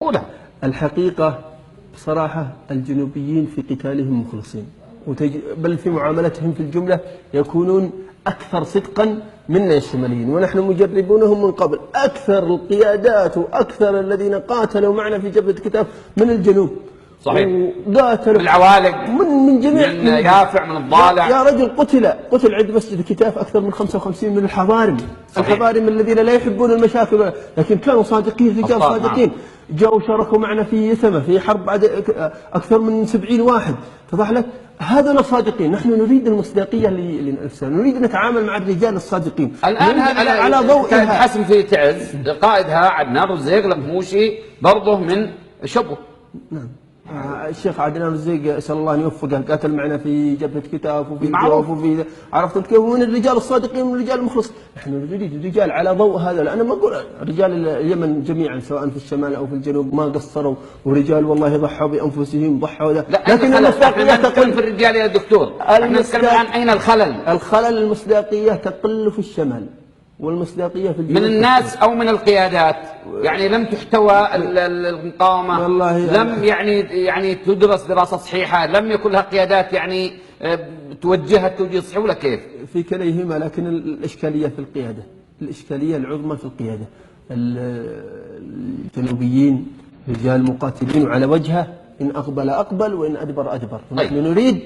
أولى. الحقيقة بصراحة الجنوبيين في قتالهم مخلصين، بل في معاملتهم في الجملة يكونون أكثر صدقا منا الشماليين، ونحن مجربونهم من قبل. أكثر القيادات وأكثر الذين قاتلوا معنا في جبهة كتاف من الجنوب. صحيح. وقاتلوا بالعوالق، من جميع، من يافع، من الضالع. يا رجل قتل عند مسجد كتاف أكثر من 55 من الحضارم. صحيح. الحضارم الذين لا يحبون المشاكل، لكن كانوا صادقين، رجال صادقين. جاءوا شاركوا معنا في يثمة في حرب بعد أكثر من 70 واحد. اتضح لك؟ هذا صادقين. نحن نريد المصداقية لنفسنا، نريد أن نتعامل مع الرجال الصادقين. الآن على ضوء حسم في تعز قائدها عدنان رزيق الغموشي برضه من شبوه. نعم. الشيخ عدنان الزيق اسال الله ان يوفقه، قاتل معنا في جبهه كتاف وفي الجوف وفي، عرفت كيف، من الرجال الصادقين من الرجال المخلص. نحن نريد الرجال على ضوء هذا. انا ما اقول رجال اليمن جميعا سواء في الشمال او في الجنوب ما قصروا، ورجال والله ضحوا بانفسهم ضحوا لكن المصداقيه تقل في الرجال يا دكتور. احنا نتكلم عن اين الخلل. الخلل المصداقيه تقل في الشمال والمصداقيه في الجنوب. من الناس او من القيادات، يعني لم تحتوى المقاومه، والله لم يعني تدرس دراسه صحيحه، لم يكن لها قيادات يعني توجهها توجيه صحيح، ولا كيف؟ في كليهما، لكن الاشكاليه في القياده، الاشكاليه العظمى في القياده. الجنوبيين رجال مقاتلين وعلى وجهه، ان اقبل اقبل وان ادبر ادبر. نحن نريد